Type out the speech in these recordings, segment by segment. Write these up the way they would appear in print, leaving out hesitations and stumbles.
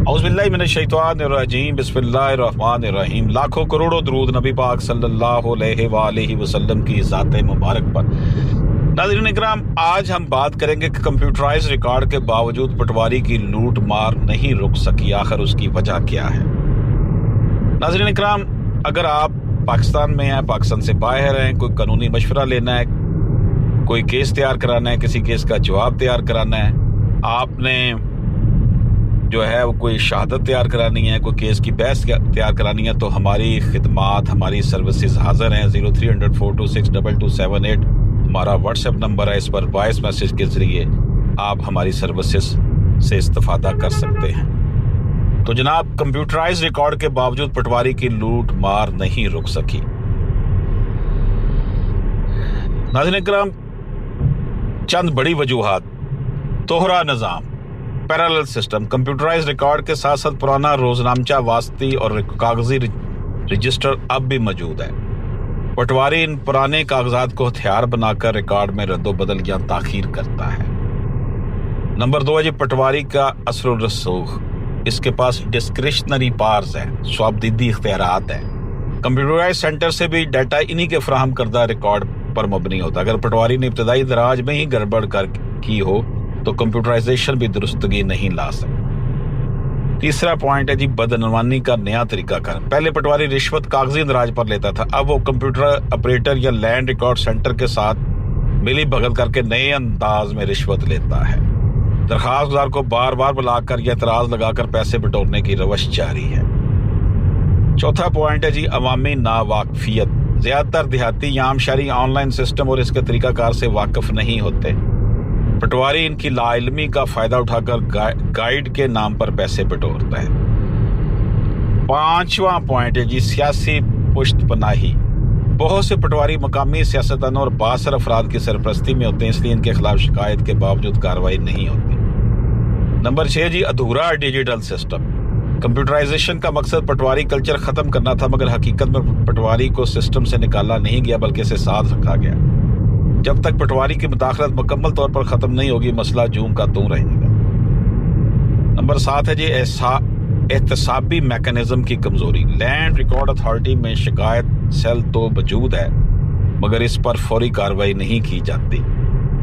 اعوذ باللہ من الشیطان الرجیم، بسم اللہ الرحمن الرحیم۔ لاکھوں کروڑوں درود نبی پاک صلی اللہ علیہ وآلہ وسلم کی ذات مبارک پر۔ ناظرین اکرام، آج ہم بات کریں گے کہ کمپیوٹرائز ریکارڈ کے باوجود پٹواری کی لوٹ مار نہیں رک سکی، آخر اس کی وجہ کیا ہے؟ ناظرین اکرام، اگر آپ پاکستان میں ہیں، پاکستان سے باہر ہیں، کوئی قانونی مشورہ لینا ہے، کوئی کیس تیار کرانا ہے، کسی کیس کا جواب تیار کرانا ہے، آپ نے جو ہے وہ کوئی شہادت تیار کرانی ہے، کوئی کیس کی بحث تیار کرانی ہے، تو ہماری خدمات، ہماری سروسز حاضر ہیں۔ 0300-426-2278 ہمارا واٹس ایپ نمبر ہے، اس پر وائس میسج کے ذریعے آپ ہماری سروسز سے استفادہ کر سکتے ہیں۔ تو جناب، کمپیوٹرائز ریکارڈ کے باوجود پٹواری کی لوٹ مار نہیں رک سکی۔ ناظرین اکرام، چند بڑی وجوہات: دوہرا نظام، پیرالل سسٹم۔ کمپیوٹرائز ریکارڈ کے ساتھ ساتھ پرانا روزنامچہ، واسطی اور کاغذی رجسٹر اب بھی موجود ہے۔ پٹواری ان پرانے کاغذات کو ہتھیار بنا کر ریکارڈ میں رد و بدل یا تاخیر کرتا ہے۔ نمبر 2 ہے جی پٹواری کا اثر و رسوخ۔ اس کے پاس ڈسکریشنری پارز ہیں، صوابدیدی اختیارات ہیں۔ کمپیوٹرائز سینٹر سے بھی ڈیٹا انہی کے فراہم کردہ ریکارڈ پر مبنی ہوتا ہے۔ اگر پٹواری نے ابتدائی دراج میں ہی گڑبڑ کی ہو تو کمپیوٹرائزیشن بھی درستگی نہیں لا سکتی۔ تیسرا پوائنٹ ہے جی بدعنوانی کا نیا طریقہ کار۔ پہلے پٹواری رشوت کاغذی اندراج پر لیتا تھا، اب وہ کمپیوٹر آپریٹر یا لینڈ ریکارڈ سینٹر کے ساتھ ملی بھگت کر کے نئے انداز میں رشوت لیتا ہے۔ درخواست گزار کو بار بار بلا کر یا اعتراض لگا کر پیسے بٹورنے کی روش جاری ہے۔ چوتھا پوائنٹ ہے جی عوامی ناواقفیت۔ زیادہ تر دیہاتی یا عام شہری آن لائن سسٹم اور اس کے طریقہ کار سے واقف نہیں ہوتے۔ پٹواری ان کی لا علمی کا فائدہ اٹھا کر گائیڈ کے نام پر پیسے بٹورتا ہے۔ پانچواں پوائنٹ ہے جی سیاسی پشت پناہی۔ بہت سے پٹواری مقامی سیاستدانوں اور بااثر افراد کی سرپرستی میں ہوتے ہیں، اس لیے ان کے خلاف شکایت کے باوجود کارروائی نہیں ہوتی۔ نمبر 6 جی ادھورا ڈیجیٹل سسٹم۔ کمپیوٹرائزیشن کا مقصد پٹواری کلچر ختم کرنا تھا، مگر حقیقت میں پٹواری کو سسٹم سے نکالا نہیں گیا بلکہ اسے ساتھ رکھا گیا۔ جب تک پٹواری کی مداخلت مکمل طور پر ختم نہیں ہوگی، مسئلہ جوں کا توں رہے گا۔ نمبر 7 ہے جی احتسابی میکانزم کی کمزوری۔ لینڈ ریکارڈ اتھارٹی میں شکایت سیل تو موجود ہے، مگر اس پر فوری کارروائی نہیں کی جاتی۔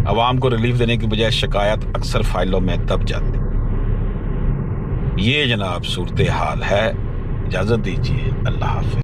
عوام کو ریلیف دینے کی بجائے شکایت اکثر فائلوں میں دب جاتی۔ یہ جناب صورتحال ہے۔ اجازت دیجیے، اللہ حافظ۔